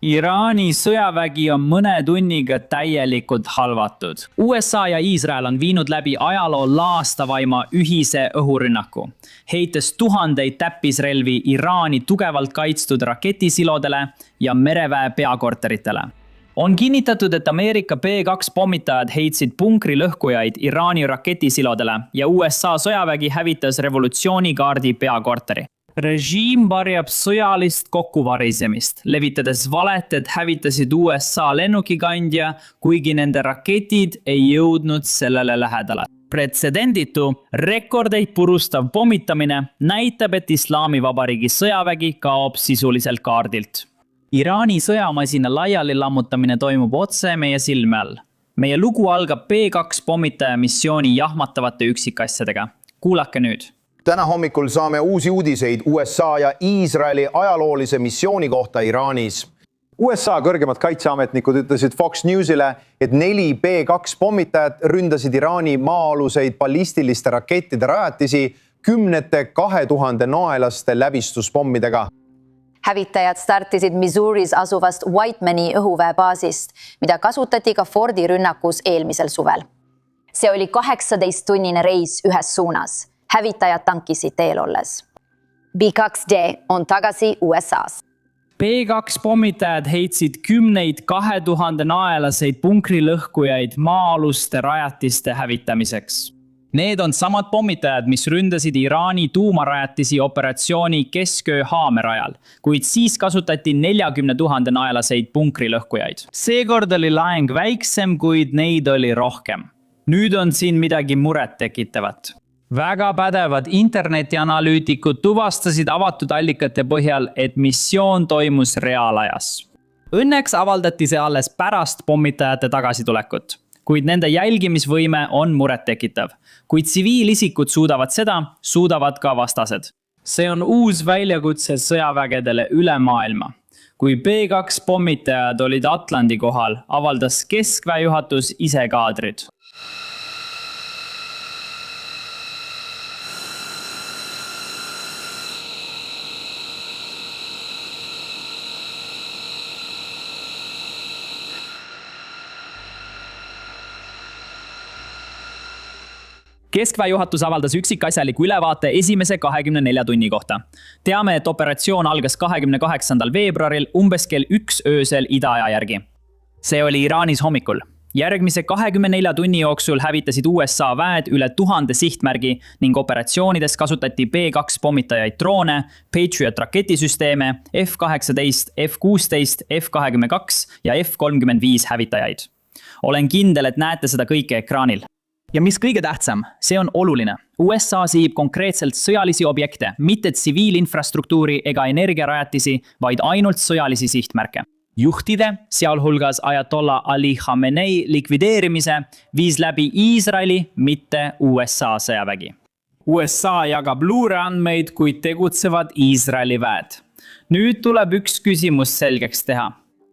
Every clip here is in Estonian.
Iraani sõjavägi on mõne tunniga täielikult halvatud. USA ja Iisrael on viinud läbi ajaloo laastavaima ühise õhurünnaku, heites tuhandeid täppisrelvi Iraani tugevalt kaitstud raketisilodele ja mereväe peakorteritele. On kinnitatud, et Ameerika B2 pommitajad heitsid punkrilõhkujaid Iraani raketisilodele ja USA sõjavägi hävitas revolutsioonikaardi peakorteri. Režiim varjab sõjalist kokkuvarisemist, levitades valet, et hävitasid USA lennukikandja, kuigi nende raketid ei jõudnud sellele lähedale. Pretsedenditu, rekordeid purustav pommitamine näitab, et Islaamivabariigi sõjavägi kaob sisuliselt kaardilt. Iraani sõjamasina laiali lammutamine toimub otse meie silme all. Meie lugu algab B2 pommitaja missiooni jahmatavate üksikasjadega. Kuulake nüüd. Täna hommikul saame uusi uudiseid USA ja Iisraeli ajaloolise missiooni kohta Iraanis. USA kõrgemad kaitseametnikud ütlesid Fox Newsile, et 4 B2 pommitajat ründasid Iraani maa-aluseid ballistiliste rakettide rajatisi 10 2000 naelaste läbistuspommidega. Hävitajad startisid Missouris asuvast Whitemani õhuväebaasist, mida kasutati ka Fordi rünnakus eelmisel suvel. See oli 18-tunnine reis ühes suunas. Hävitajad tankisid teel olles. B2D on tagasi USA's. B2 pommitajad heitsid 10 2000 naelaseid punkrilõhkujaid maa-aluste rajatiste hävitamiseks. Need on samad pommitajad, mis ründasid Iraani tuumarajatisi operatsiooni Kesköö haamerajal, kuid siis kasutati 40 000 naelaseid punkrilõhkujaid. Seekord oli laeng väiksem, kuid neid oli rohkem. Nüüd on siin midagi muret tekitavat. Väga pädevad internetianalüütikud tuvastasid avatud allikate põhjal, et missioon toimus reaalajas. Õnneks avaldati see alles pärast pommitajate tagasitulekut, kuid nende jälgimisvõime on muret tekitav. Kui tsiviilisikud suudavad seda, suudavad ka vastased. See on uus väljakutse sõjavägedele üle maailma. Kui B2 pommitajad olid Atlandi kohal, avaldas keskväejuhatus ise kaadrid. Keskväejuhatus avaldas üksikasjaliku ülevaate esimese 24 tunni kohta. Teame, et operatsioon algas 28. veebruaril umbes kell 1 öösel idaaja järgi. See oli Iraanis hommikul. Järgmise 24 tunni jooksul hävitasid USA väed üle 1000 sihtmärgi ning operatsioonides kasutati B2 pommitajaid droone, Patriot raketisüsteeme, F-18, F-16, F-22 ja F-35 hävitajaid. Olen kindel, et näete seda kõike ekraanil. Ja mis kõige tähtsam, see on oluline. USA sihib konkreetselt sõjalisi objekte, mitte tsiviilinfrastruktuuri ega energiarajatisi, vaid ainult sõjalisi sihtmärke. Juhtide, sealhulgas Ayatollah Ali Khamenei likvideerimise viis läbi Iisraeli, mitte USA sõjavägi. USA jagab luureandmeid, kuid tegutsevad Iisraeli väed. Nüüd tuleb üks küsimus selgeks teha.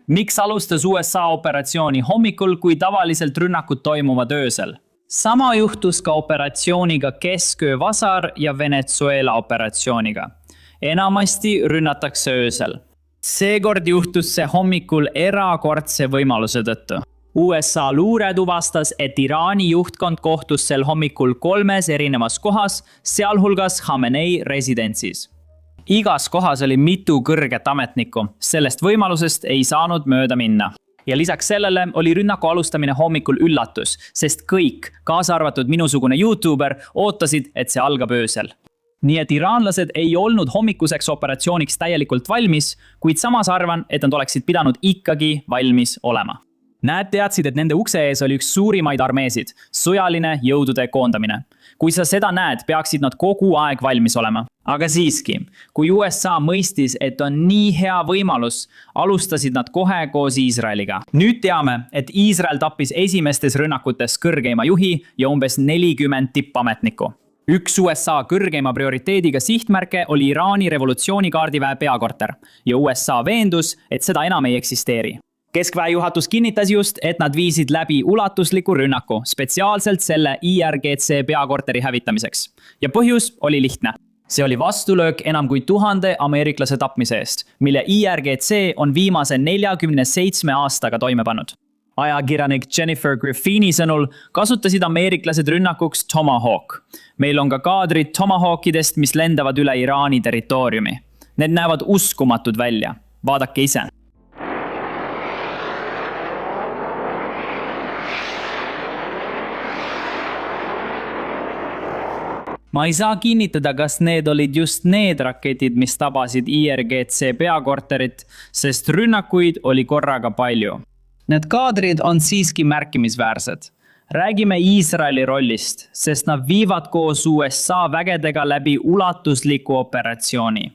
Miks alustas USA operatsiooni hommikul, kui tavaliselt rünnakud toimuvad öösel? Sama juhtus ka operatsiooniga Kesköö vasar ja Venezuela operatsiooniga. Enamasti rünnatakse öösel. Seekord juhtus see hommikul erakordse võimaluse tõttu. USA luure tuvastas, et Iraani juhtkond kohtus sel hommikul 3 erinevas kohas, sealhulgas Khamenei residentsis. Igas kohas oli mitu kõrget ametnikku, sellest võimalusest ei saanud mööda minna. Ja lisaks sellele oli rünnaku alustamine hommikul üllatus, sest kõik, kaasa arvatud minusugune YouTuber, ootasid, et see algab öösel. Nii et iraanlased ei olnud hommikuseks operatsiooniks täielikult valmis, kuid samas arvan, et nad oleksid pidanud ikkagi valmis olema. Nad teadsid, et nende ukse ees oli üks suurimaid armeesid, sõjaline jõudude koondamine. Kui sa seda näed, peaksid nad kogu aeg valmis olema. Aga siiski, kui USA mõistis, et on nii hea võimalus, alustasid nad kohe koos Iisraeliga. Nüüd teame, et Iisrael tappis esimestes rünnakutes kõrgeima juhi ja umbes 40 tippametnikku. Üks USA kõrgeima prioriteediga sihtmärke oli Iraani revolutsioonikaardiväe peakorter ja USA veendus, et seda enam ei eksisteeri. Keskväejuhatus kinnitas just, et nad viisid läbi ulatusliku rünnaku spetsiaalselt selle IRGC peakorteri hävitamiseks. Ja põhjus oli lihtne. see oli vastulöök enam kui 1000 ameeriklase tapmise eest, mille IRGC on viimase 47 aastaga toime pannud. Ajakirjanik Jennifer Griffini sõnul kasutasid ameeriklased rünnakuks Tomahawk. Meil on ka kaadrid Tomahawkidest, mis lendavad üle Iraani territooriumi. Need näevad uskumatud välja. Vaadake ise. Ma ei saa kinnitada, kas need olid just need raketid, mis tabasid IRGC peakorterit, sest rünnakuid oli korraga palju. Need kaadrid on siiski märkimisväärsed. Räägime Iisraeli rollist, sest nad viivad koos USA vägedega läbi ulatusliku operatsiooni.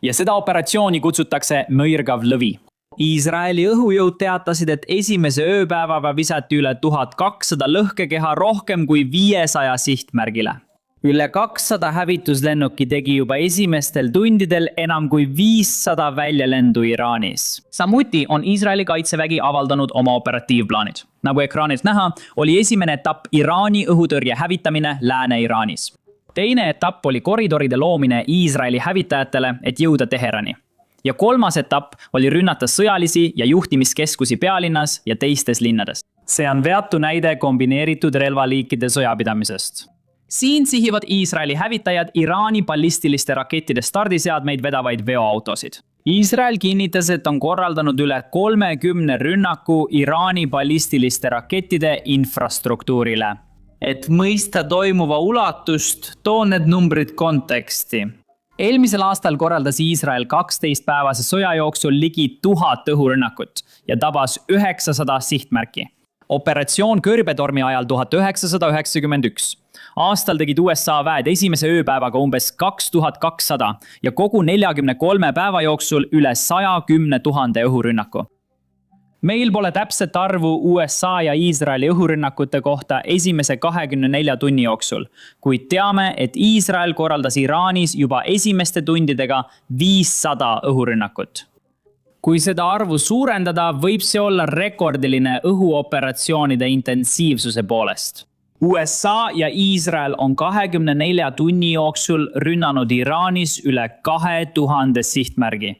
Ja seda operatsiooni kutsutakse Mõirgav lõvi. Iisraeli õhujõud teatasid, et esimese ööpäevaga visati üle 1200 lõhkekeha rohkem kui 500 sihtmärgile. Üle 200 hävituslennuki tegi juba esimestel tundidel enam kui 500 väljalendu Iraanis. Samuti on Iisraeli kaitsevägi avaldanud oma operatiivplaanid. Nagu ekraanilt näha, oli esimene etapp Iraani õhutõrje hävitamine Lääne-Iraanis. Teine etapp oli koridoride loomine Iisraeli hävitajatele, et jõuda Teherani. Ja kolmas etapp oli rünnata sõjalisi ja juhtimiskeskusi pealinnas ja teistes linnades. See on veatu näide kombineeritud relvaliikide sõjapidamisest. Siin sihivad Iisraeli hävitajad Iraani ballistiliste rakettide stardiseadmeid vedavaid veoautosid. Iisrael kinnitas, et on korraldanud üle 30 rünnaku Iraani ballistiliste rakettide infrastruktuurile. Et mõista toimuva ulatust, toon need numbrid konteksti. Eelmisel aastal korraldas Iisrael 12-päevase sõja jooksul ligi 1000 õhurünnakut ja tabas 900 sihtmärki. Operatsioon Kõrbetormi ajal 1991. Aastal tegid USA väed esimese ööpäevaga umbes 2200 ja kogu 43 päeva jooksul üle 110 000 õhurünnaku. Meil pole täpset arvu USA ja Iisraeli õhurünnakute kohta esimese 24 tunni jooksul, kuid teame, et Iisrael korraldas Iraanis juba esimeste tundidega 500 õhurünnakut. Kui seda arvu suurendada, võib see olla rekordiline õhuoperatsioonide intensiivsuse poolest. USA ja Iisrael on 24 tunni jooksul rünnanud Iraanis üle 2000 sihtmärgi.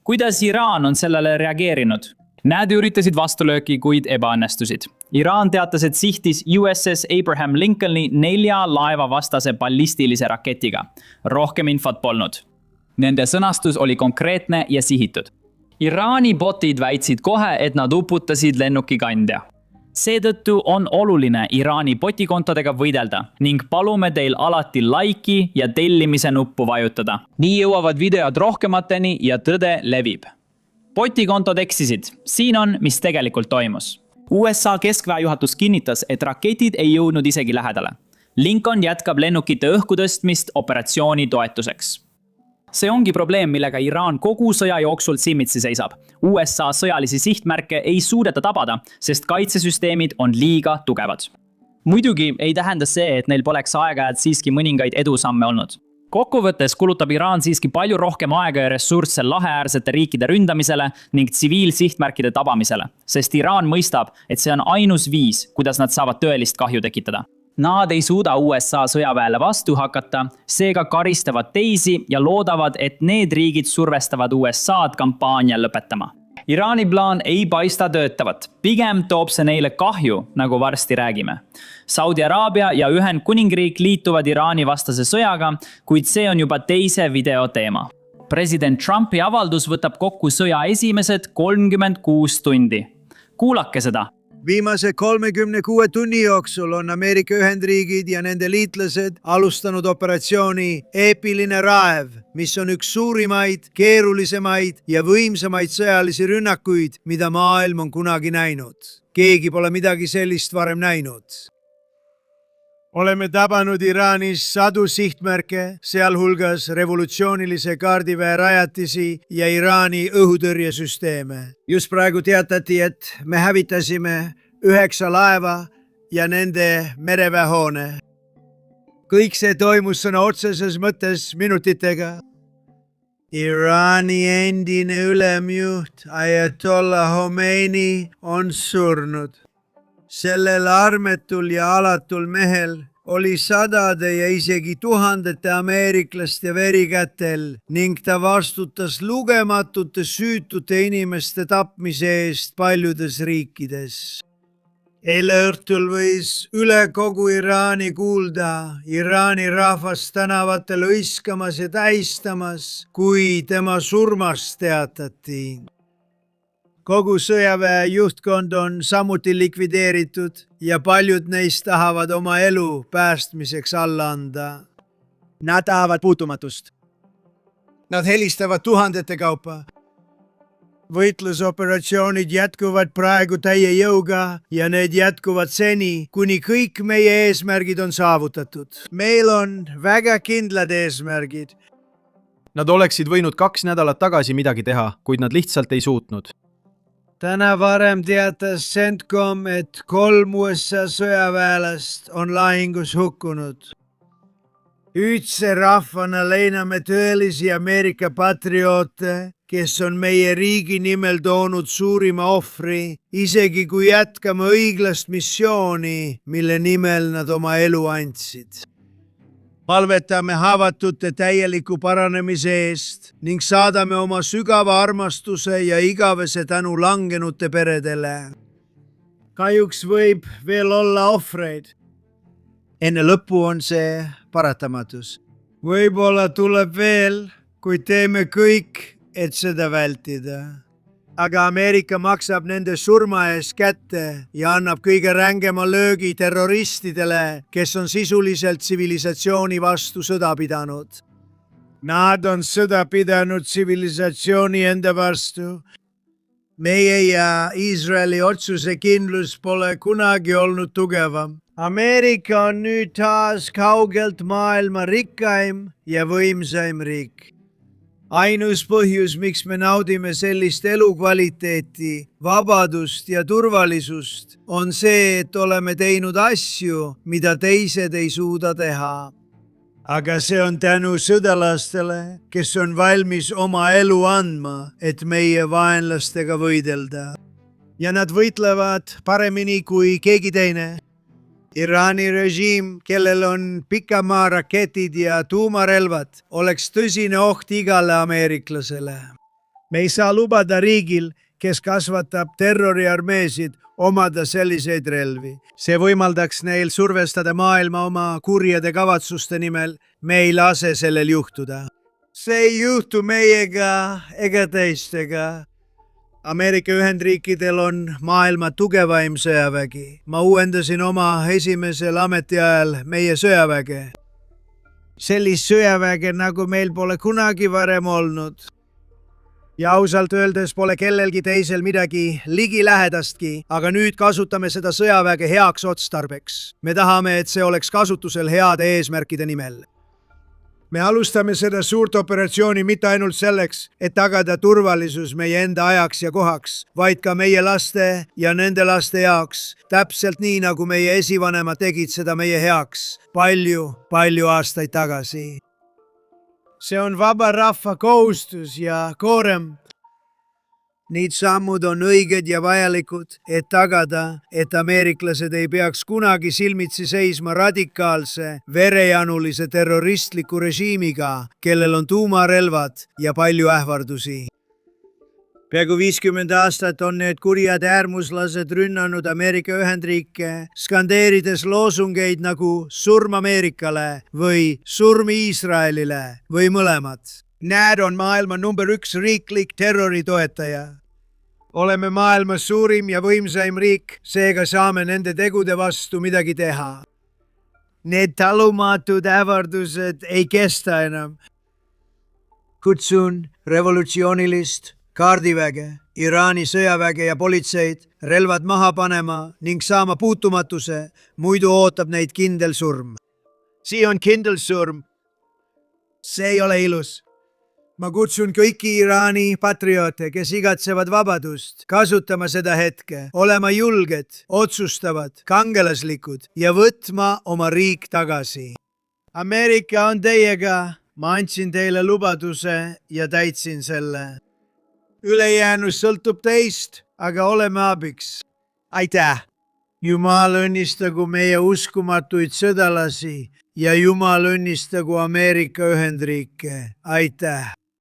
Kuidas Iraan on sellele reageerinud? Nad üritasid vastulööki, kuid ebaõnnestusid. Iraan teatas, et sihtis USS Abraham Lincolni 4 laeva vastase ballistilise raketiga. Rohkem infot polnud. Nende sõnastus oli konkreetne ja sihitud. Iraani botid väitsid kohe, et nad uputasid lennuki kandja. Seetõttu on oluline Iraani botikontodega võidelda ning palume teil alati laiki ja tellimise nuppu vajutada. Nii jõuavad videod rohkemateni ja tõde levib. Botikontod eksisid. Siin on, mis tegelikult toimus. USA keskväejuhatus kinnitas, et raketid ei jõudnud isegi lähedale. Lincoln jätkab lennukite õhku tõstmist operatsiooni toetuseks. See ongi probleem, millega Iraan kogu sõja jooksul silmitsi seisab. USA sõjalisi sihtmärke ei suudeta tabada, sest kaitsesüsteemid on liiga tugevad. Muidugi ei tähenda see, et neil poleks aeg-ajalt siiski mõningaid edusamme olnud. Kokkuvõttes kulutab Iraan siiski palju rohkem aega ja ressursse laheäärsete riikide ründamisele ning tsiviilsihtmärkide tabamisele, sest Iraan mõistab, et see on ainus viis, kuidas nad saavad tõelist kahju tekitada. Nad ei suuda USA sõjaväele vastu hakata, seega karistavad teisi ja loodavad, et need riigid survestavad USA'd kampaania lõpetama. Iraani plaan ei paista töötavat. Pigem toob see neile kahju, nagu varsti räägime. Saudi Araabia ja Ühendkuningriik liituvad Iraani vastase sõjaga, kuid see on juba teise video teema. President Trumpi avaldus võtab kokku sõja esimesed 36 tundi. Kuulake seda. Viimase 36 tunni jooksul on Ameerika Ühendriigid ja nende liitlased alustanud operatsiooni Eepiline raev, mis on üks suurimaid, keerulisemaid ja võimsamaid sõjalisi rünnakuid, mida maailm on kunagi näinud. Keegi pole midagi sellist varem näinud. Oleme tabanud Iraanis sadu sihtmärke, sealhulgas revolutsioonilise kaardiväe rajatisi ja Iraani õhutõrjesüsteeme. Just praegu teatati, et me hävitasime 9 laeva ja nende mereväehoone. Kõik see toimus sõna otseses mõttes minutitega. Iraani endine ülemjuht Ayatollah Khomeini on surnud. Sellel armetul ja alatul mehel oli sadade ja isegi tuhandete ameeriklaste veri kätel ning ta vastutas lugematute süütute inimeste tapmise eest paljudes riikides. Eile õhtul võis üle kogu Iraani kuulda Iraani rahvast tänavatel hõiskamas ja tähistamas, kui tema surmast teatati. Kogu sõjaväe juhtkond on samuti likvideeritud ja paljud neist tahavad oma elu päästmiseks alla anda. Nad tahavad puutumatust. Nad helistavad tuhandete kaupa. Võitlusoperatsioonid jätkuvad praegu täie jõuga ja need jätkuvad seni, kuni kõik meie eesmärgid on saavutatud. Meil on väga kindlad eesmärgid. Nad oleksid võinud 2 nädalat tagasi midagi teha, kuid nad lihtsalt ei suutnud. Täna varem teatas CENTCOM, et 3 USA sõjaväelast on lahingus hukkunud. Ühtse rahvana leiname tõelisi Ameerika patrioote, kes on meie riigi nimel toonud suurima ohvri, isegi kui jätkame õiglast missiooni, mille nimel nad oma elu andsid. Palvetame haavatute täieliku paranemise eest ning saadame oma sügava armastuse ja igavese tänu langenute peredele. Kahjuks võib veel olla ohvreid. Enne lõppu on see paratamatus. Võib-olla tuleb veel, kui teeme kõik, et seda vältida. Aga Ameerika maksab nende surma eest kätte ja annab kõige rängema löögi terroristidele, kes on sisuliselt tsivilisatsiooni vastu sõda pidanud. Nad on sõda pidanud tsivilisatsiooni enda vastu. Meie ja Iisraeli otsusekindlus pole kunagi olnud tugevam. Ameerika on nüüd taas kaugelt maailma rikkaim ja võimsaim riik. Ainus põhjus, miks me naudime sellist elukvaliteeti, vabadust ja turvalisust, on see, et oleme teinud asju, mida teised ei suuda teha. Aga see on tänu sõdalastele, kes on valmis oma elu andma, et meie vaenlastega võidelda. Ja nad võitlevad paremini kui keegi teine. Iraani režiim, kellel on pikamaa-raketid ja tuumarelvad, oleks tõsine oht igale ameeriklasele. Me ei saa lubada riigil, kes kasvatab terroriarmeesid, omada selliseid relvi. See võimaldaks neil survestada maailma oma kurjade kavatsuste nimel. Me ei lase sellel juhtuda. See ei juhtu meiega ega teistega. Ameerika Ühendriikidel on maailma tugevaim sõjavägi. Ma uuendasin oma esimesel ametiajal meie sõjaväge. Sellist sõjaväge, nagu meil pole kunagi varem olnud. Ja ausalt öeldes pole kellelgi teisel midagi ligilähedastki, aga nüüd kasutame seda sõjaväge heaks otstarbeks. Me tahame, et see oleks kasutusel heade eesmärkide nimel. Me alustame seda suurt operatsiooni mitte ainult selleks, et tagada turvalisus meie enda ajaks ja kohaks, vaid ka meie laste ja nende laste jaoks, täpselt nii, nagu meie esivanemad tegid seda meie heaks palju aastaid tagasi. See on vaba rahva kohustus ja koorem. Need sammud on õiged ja vajalikud, et tagada, et ameeriklased ei peaks kunagi silmitsi seisma radikaalse, verejanulise terroristliku režiimiga, kellel on tuumarelvad ja palju ähvardusi. Peaaegu 50 aastat on need kurjad äärmuslased rünnanud Ameerika Ühendriike, skandeerides loosungeid nagu surm Ameerikale või surm Iisraelile või mõlemad. Nad on maailma number 1 riiklik terroritoetaja. Oleme maailma suurim ja võimsaim riik, seega saame nende tegude vastu midagi teha. Need talumatud ähvardused ei kesta enam. Kutsun revolutsioonilist kaardiväge, Iraani sõjaväge ja politseid relvad maha panema ning saama puutumatuse, muidu ootab neid kindel surm. See on kindel surm. See ei ole ilus. Ma kutsun kõiki Iraani patrioote, kes igatsevad vabadust, kasutama seda hetke, olema julged, otsustavad, kangelaslikud ja võtma oma riik tagasi. Ameerika on teiega, ma andsin teile lubaduse ja täitsin selle. Ülejäänus sõltub teist, aga oleme abiks. Aitäh! Jumal õnnistagu meie uskumatuid sõdalasi ja Jumal õnnistagu Ameerika Ühendriike. Aitäh!